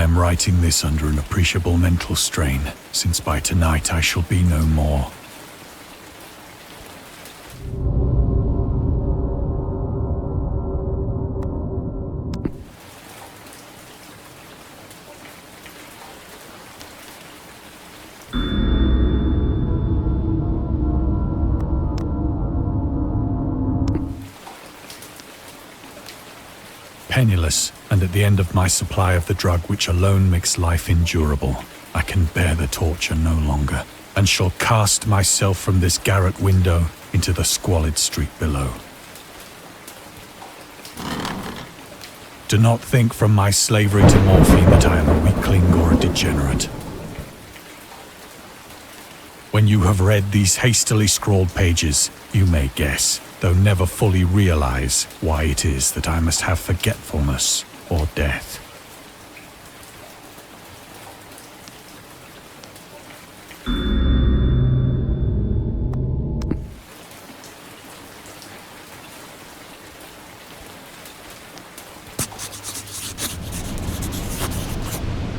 I am writing this under an appreciable mental strain, since by tonight I shall be no more. Penniless, and at the end of my supply of the drug which alone makes life endurable, I can bear the torture no longer, and shall cast myself from this garret window into the squalid street below. Do not think from my slavery to morphine that I am a weakling or a degenerate. When you have read these hastily scrawled pages, you may guess, though never fully realize, why it is that I must have forgetfulness or death.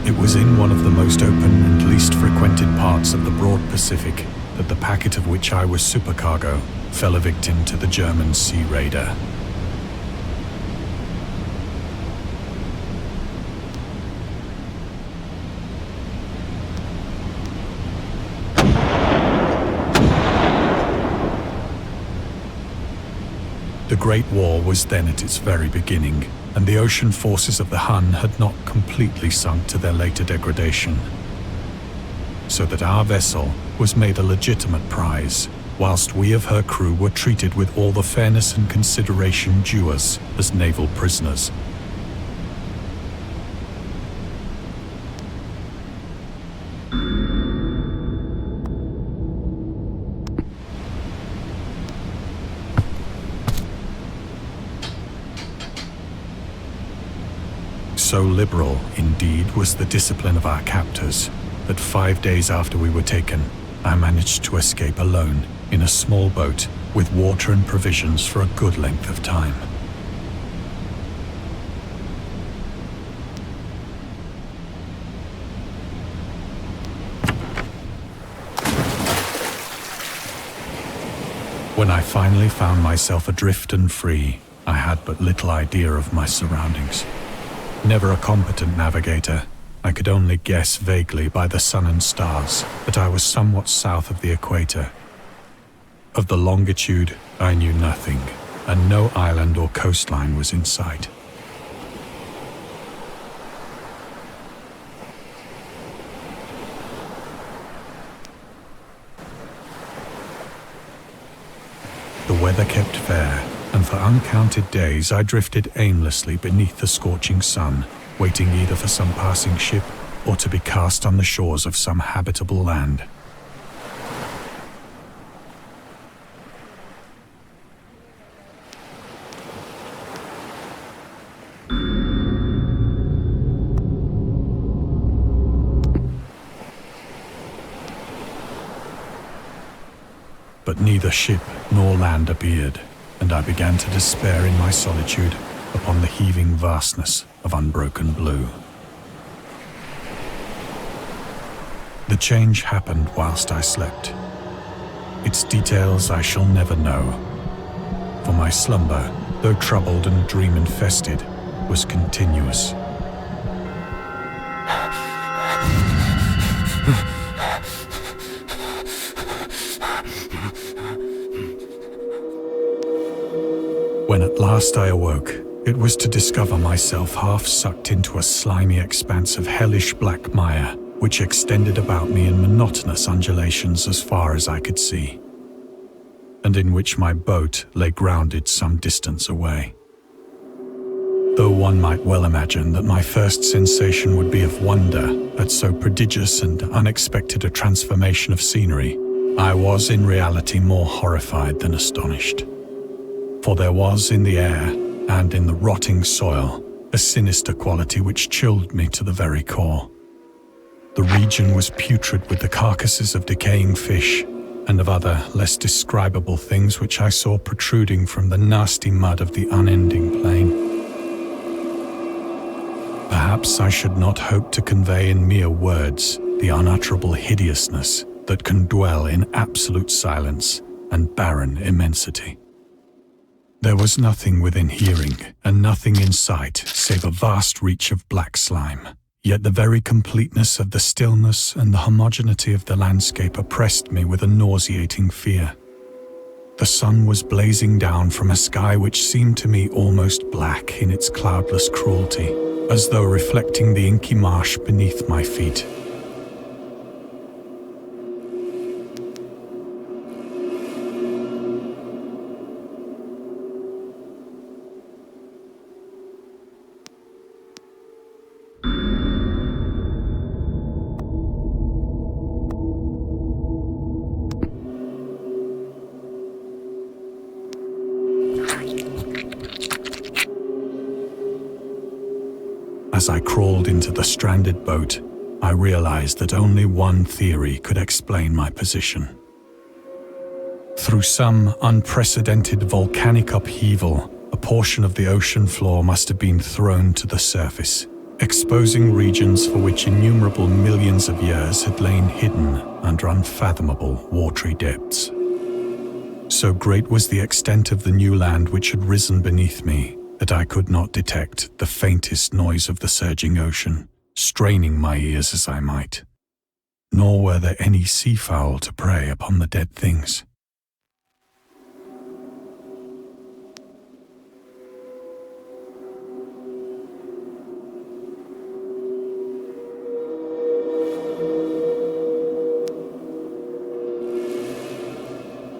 It was in one of the most open and least frequented parts of the broad Pacific that the packet of which I was supercargo fell a victim to the German sea raider. The Great War was then at its very beginning, and the ocean forces of the Hun had not completely sunk to their later degradation, so that our vessel was made a legitimate prize, whilst we of her crew were treated with all the fairness and consideration due us as naval prisoners. So liberal, indeed, was the discipline of our captors, that 5 days after we were taken, I managed to escape alone in a small boat with water and provisions for a good length of time. When I finally found myself adrift and free, I had but little idea of my surroundings. Never a competent navigator, I could only guess vaguely by the sun and stars that I was somewhat south of the equator. Of the longitude, I knew nothing, and no island or coastline was in sight. The weather kept fair, and for uncounted days I drifted aimlessly beneath the scorching sun, waiting either for some passing ship or to be cast on the shores of some habitable land. But neither ship nor land appeared, and I began to despair in my solitude upon the heaving vastness of unbroken blue. The change happened whilst I slept. Its details I shall never know, for my slumber, though troubled and dream-infested, was continuous. When at last I awoke, it was to discover myself half sucked into a slimy expanse of hellish black mire, which extended about me in monotonous undulations as far as I could see, and in which my boat lay grounded some distance away. Though one might well imagine that my first sensation would be of wonder at so prodigious and unexpected a transformation of scenery, I was in reality more horrified than astonished. For there was in the air and in the rotting soil a sinister quality which chilled me to the very core. The region was putrid with the carcasses of decaying fish and of other less describable things which I saw protruding from the nasty mud of the unending plain. Perhaps I should not hope to convey in mere words the unutterable hideousness that can dwell in absolute silence and barren immensity. There was nothing within hearing and nothing in sight save a vast reach of black slime. Yet the very completeness of the stillness and the homogeneity of the landscape oppressed me with a nauseating fear. The sun was blazing down from a sky which seemed to me almost black in its cloudless cruelty, as though reflecting the inky marsh beneath my feet. As I crawled into the stranded boat, I realized that only one theory could explain my position. Through some unprecedented volcanic upheaval, a portion of the ocean floor must have been thrown to the surface, exposing regions for which innumerable millions of years had lain hidden under unfathomable watery depths. So great was the extent of the new land which had risen beneath me that I could not detect the faintest noise of the surging ocean, straining my ears as I might. Nor were there any seafowl to prey upon the dead things.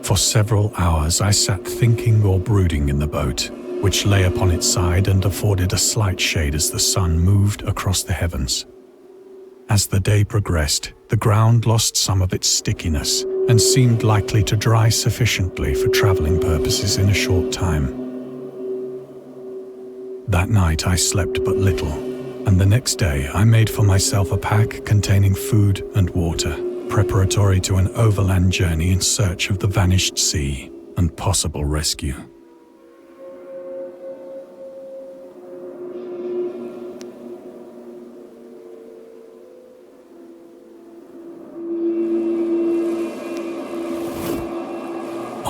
For several hours I sat thinking or brooding in the boat, which lay upon its side and afforded a slight shade as the sun moved across the heavens. As the day progressed, the ground lost some of its stickiness and seemed likely to dry sufficiently for traveling purposes in a short time. That night I slept but little, and the next day I made for myself a pack containing food and water, preparatory to an overland journey in search of the vanished sea and possible rescue.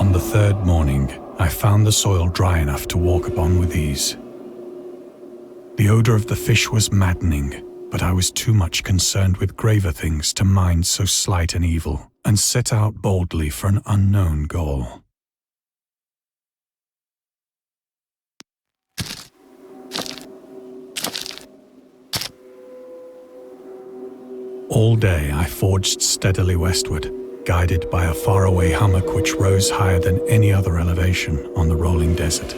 On the third morning, I found the soil dry enough to walk upon with ease. The odor of the fish was maddening, but I was too much concerned with graver things to mind so slight an evil, and set out boldly for an unknown goal. All day I forged steadily westward, guided by a faraway hummock which rose higher than any other elevation on the rolling desert.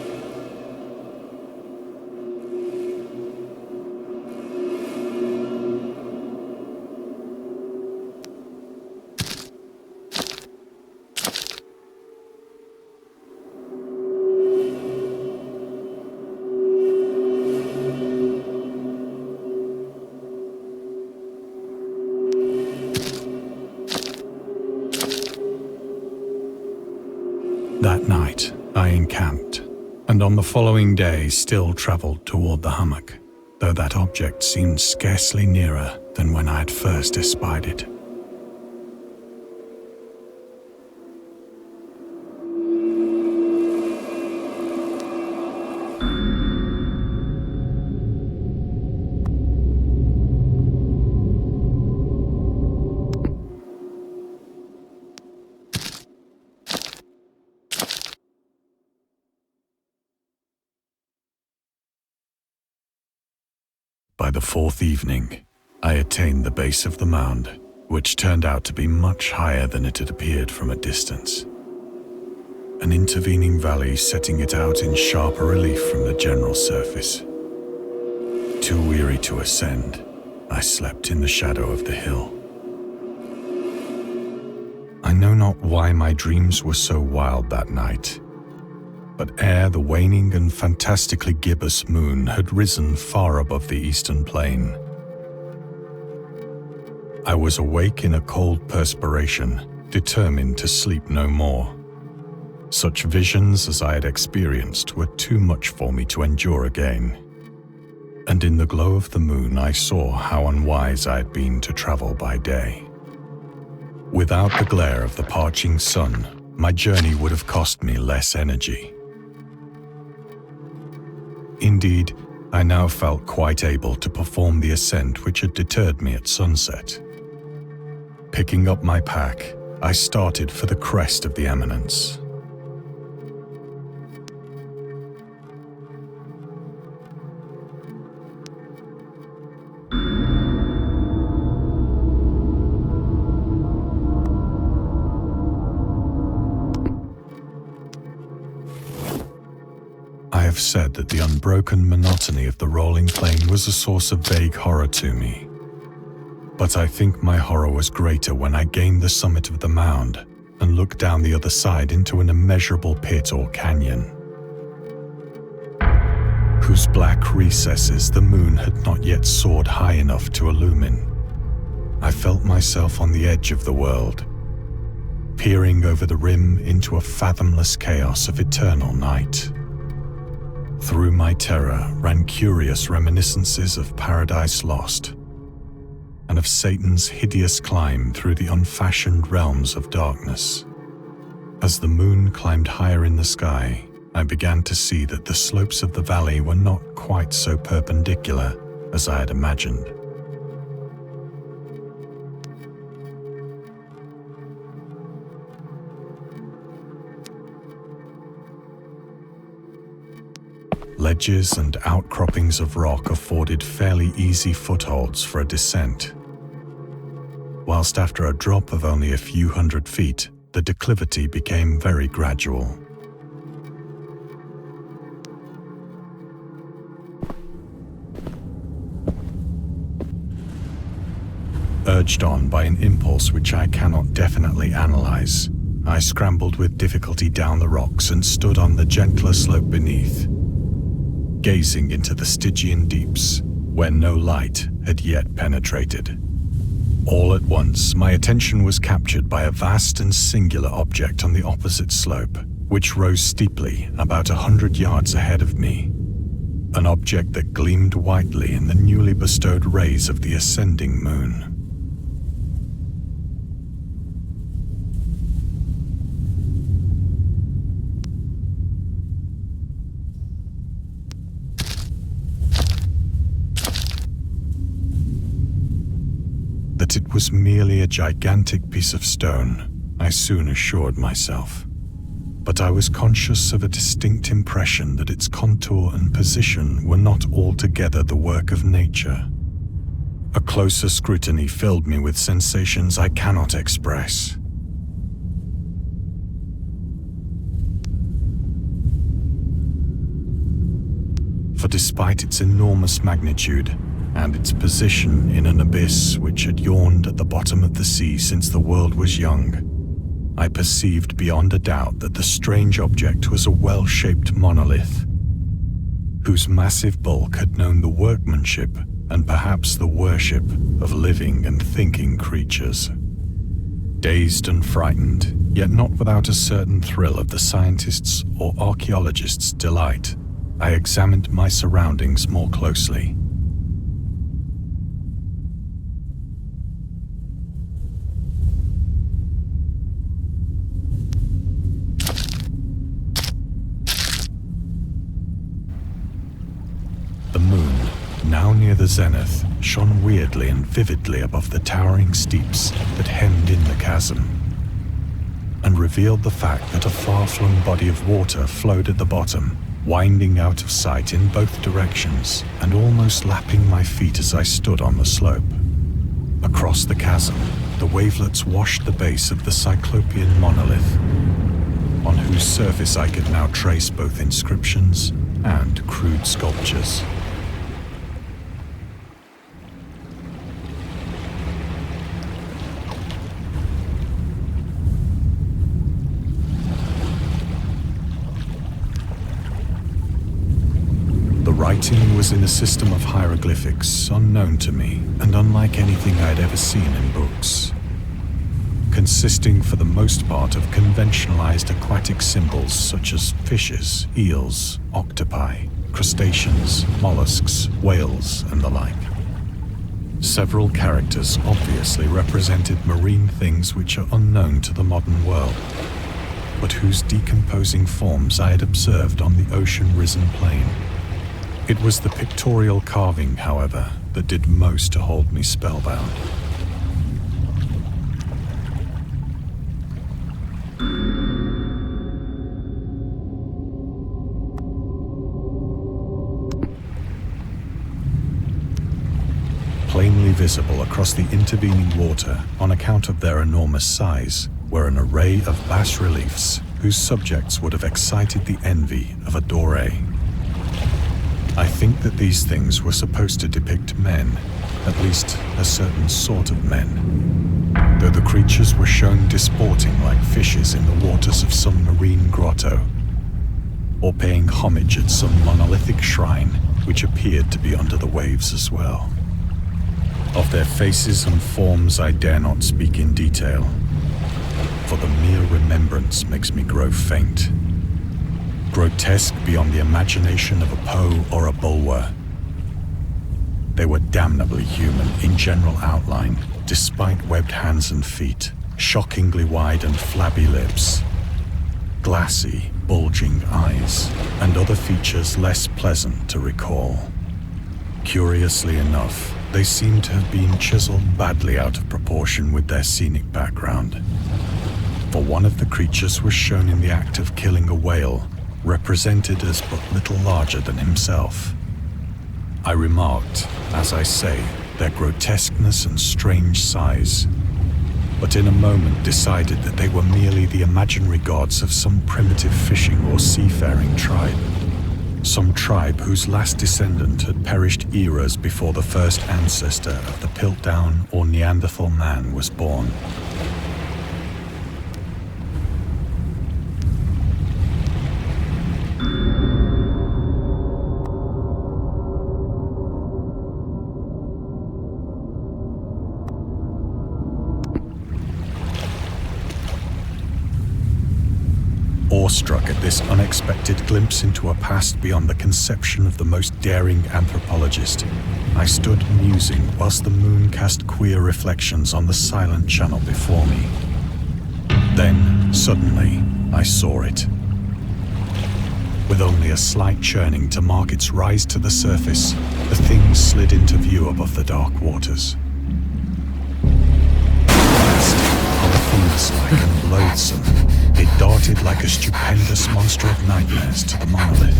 That night, I encamped, and on the following day still travelled toward the hummock, though that object seemed scarcely nearer than when I had first espied it. By the fourth evening, I attained the base of the mound, which turned out to be much higher than it had appeared from a distance. An intervening valley setting it out in sharper relief from the general surface. Too weary to ascend, I slept in the shadow of the hill. I know not why my dreams were so wild that night, but ere the waning and fantastically gibbous moon had risen far above the eastern plain, I was awake in a cold perspiration, determined to sleep no more. Such visions as I had experienced were too much for me to endure again. And in the glow of the moon I saw how unwise I had been to travel by day. Without the glare of the parching sun, my journey would have cost me less energy. Indeed, I now felt quite able to perform the ascent which had deterred me at sunset. Picking up my pack, I started for the crest of the eminence. I have said that the unbroken monotony of the rolling plain was a source of vague horror to me. But I think my horror was greater when I gained the summit of the mound and looked down the other side into an immeasurable pit or canyon, whose black recesses the moon had not yet soared high enough to illumine. I felt myself on the edge of the world, peering over the rim into a fathomless chaos of eternal night. Through my terror ran curious reminiscences of Paradise Lost, and of Satan's hideous climb through the unfashioned realms of darkness. As the moon climbed higher in the sky, I began to see that the slopes of the valley were not quite so perpendicular as I had imagined. Ledges and outcroppings of rock afforded fairly easy footholds for a descent, whilst after a drop of only a few hundred feet, the declivity became very gradual. Urged on by an impulse which I cannot definitely analyze, I scrambled with difficulty down the rocks and stood on the gentler slope beneath, gazing into the Stygian deeps, where no light had yet penetrated. All at once, my attention was captured by a vast and singular object on the opposite slope, which rose steeply about 100 yards ahead of me. An object that gleamed whitely in the newly bestowed rays of the ascending moon. That it was merely a gigantic piece of stone, I soon assured myself. But I was conscious of a distinct impression that its contour and position were not altogether the work of nature. A closer scrutiny filled me with sensations I cannot express. For despite its enormous magnitude, and its position in an abyss which had yawned at the bottom of the sea since the world was young, I perceived beyond a doubt that the strange object was a well-shaped monolith, whose massive bulk had known the workmanship and perhaps the worship of living and thinking creatures. Dazed and frightened, yet not without a certain thrill of the scientist's or archaeologist's delight, I examined my surroundings more closely. The moon, now near the zenith, shone weirdly and vividly above the towering steeps that hemmed in the chasm, and revealed the fact that a far-flung body of water flowed at the bottom, winding out of sight in both directions and almost lapping my feet as I stood on the slope. Across the chasm, the wavelets washed the base of the cyclopean monolith, on whose surface I could now trace both inscriptions and crude sculptures. The writing was in a system of hieroglyphics unknown to me and unlike anything I had ever seen in books, consisting for the most part of conventionalized aquatic symbols such as fishes, eels, octopi, crustaceans, mollusks, whales, and the like. Several characters obviously represented marine things which are unknown to the modern world, but whose decomposing forms I had observed on the ocean-risen plain. It was the pictorial carving, however, that did most to hold me spellbound. Plainly visible across the intervening water on account of their enormous size were an array of bas-reliefs whose subjects would have excited the envy of a doré. I think that these things were supposed to depict men, at least a certain sort of men, though the creatures were shown disporting like fishes in the waters of some marine grotto, or paying homage at some monolithic shrine which appeared to be under the waves as well. Of their faces and forms I dare not speak in detail, for the mere remembrance makes me grow faint. Grotesque beyond the imagination of a Poe or a Bulwer. They were damnably human in general outline, despite webbed hands and feet, shockingly wide and flabby lips, glassy, bulging eyes, and other features less pleasant to recall. Curiously enough, they seemed to have been chiseled badly out of proportion with their scenic background. For one of the creatures was shown in the act of killing a whale, represented as but little larger than himself. I remarked, as I say, their grotesqueness and strange size, but in a moment decided that they were merely the imaginary gods of some primitive fishing or seafaring tribe. Some tribe whose last descendant had perished eras before the first ancestor of the Piltdown or Neanderthal man was born. Awestruck at this unexpected glimpse into a past beyond the conception of the most daring anthropologist, I stood musing whilst the moon cast queer reflections on the silent channel before me. Then, suddenly, I saw it. With only a slight churning to mark its rise to the surface, the thing slid into view above the dark waters. Vast, polyphemus-like and loathsome, it darted like a stupendous monster of nightmares to the monolith,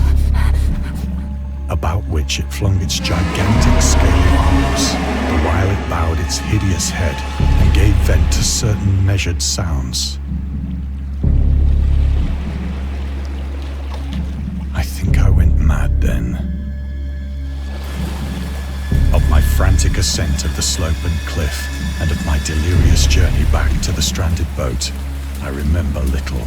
about which it flung its gigantic scaly arms, the while it bowed its hideous head and gave vent to certain measured sounds. I think I went mad then. Of my frantic ascent of the slope and cliff, and of my delirious journey back to the stranded boat, I remember little.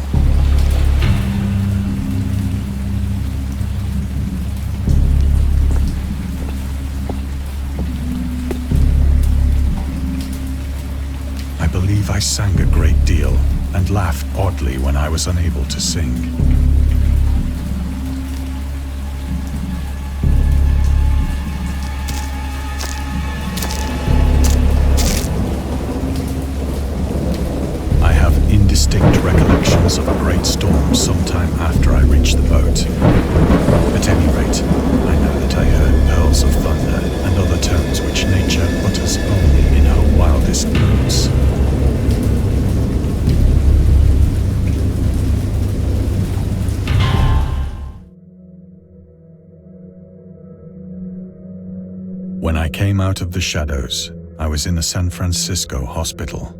I believe I sang a great deal and laughed oddly when I was unable to sing. Indistinct recollections of a great storm sometime after I reached the boat. At any rate, I know that I heard pearls of thunder and other tones which nature utters only in her wildest moods. When I came out of the shadows, I was in a San Francisco hospital,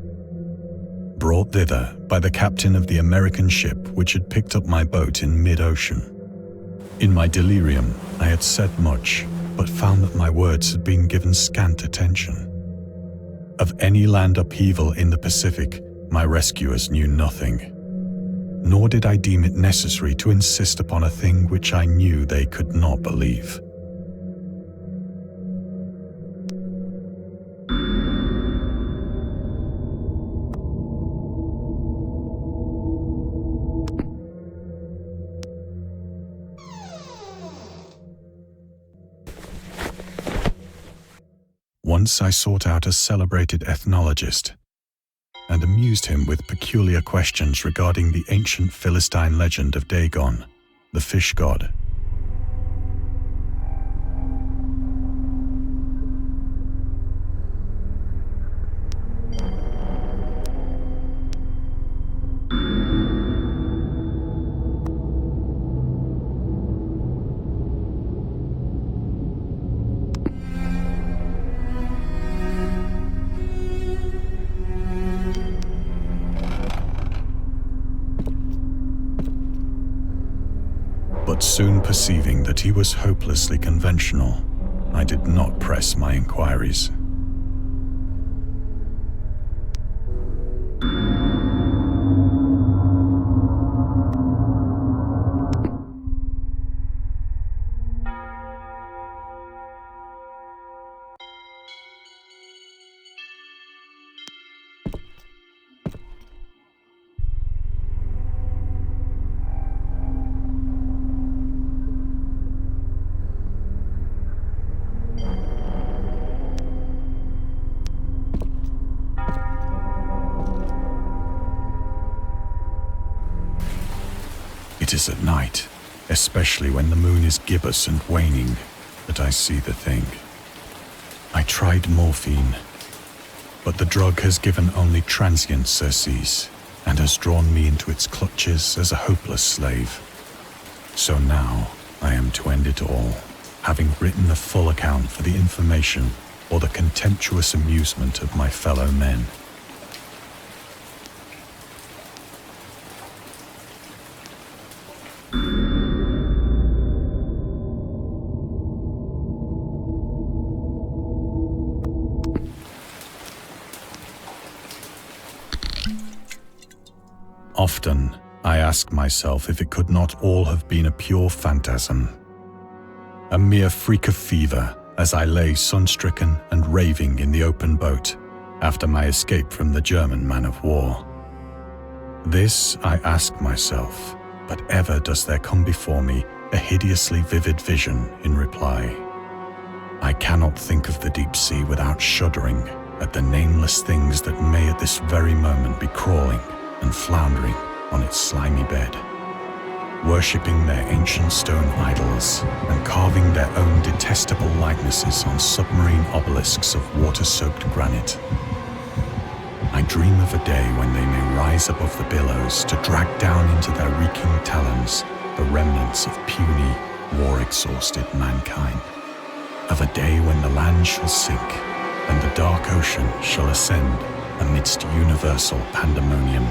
brought thither by the captain of the American ship which had picked up my boat in mid-ocean. In my delirium, I had said much, but found that my words had been given scant attention. Of any land upheaval in the Pacific, my rescuers knew nothing, nor did I deem it necessary to insist upon a thing which I knew they could not believe. Once I sought out a celebrated ethnologist and amused him with peculiar questions regarding the ancient Philistine legend of Dagon, the fish god. But soon perceiving that he was hopelessly conventional, I did not press my inquiries. It is at night, especially when the moon is gibbous and waning, that I see the thing. I tried morphine, but the drug has given only transient surcease and has drawn me into its clutches as a hopeless slave. So now I am to end it all, having written a full account for the information or the contemptuous amusement of my fellow men. Often, I ask myself if it could not all have been a pure phantasm, a mere freak of fever as I lay sun-stricken and raving in the open boat after my escape from the German man-of-war. This I ask myself, but ever does there come before me a hideously vivid vision in reply. I cannot think of the deep sea without shuddering at the nameless things that may at this very moment be crawling and floundering on its slimy bed, worshipping their ancient stone idols and carving their own detestable likenesses on submarine obelisks of water-soaked granite. I dream of a day when they may rise above the billows to drag down into their reeking talons the remnants of puny, war-exhausted mankind. Of a day when the land shall sink and the dark ocean shall ascend amidst universal pandemonium.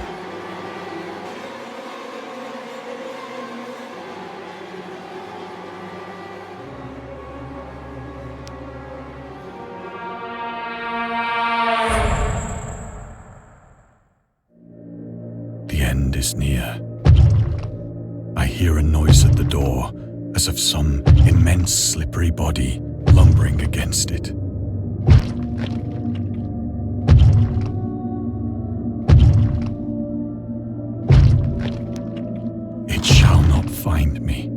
The end is near. I hear a noise at the door, as of some immense slippery body lumbering against it. It shall not find me.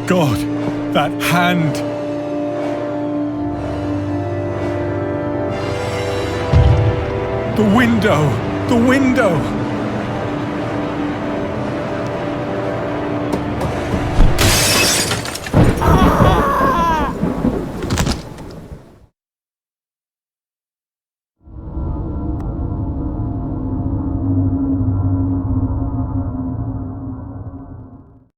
God, that hand! The window! The window!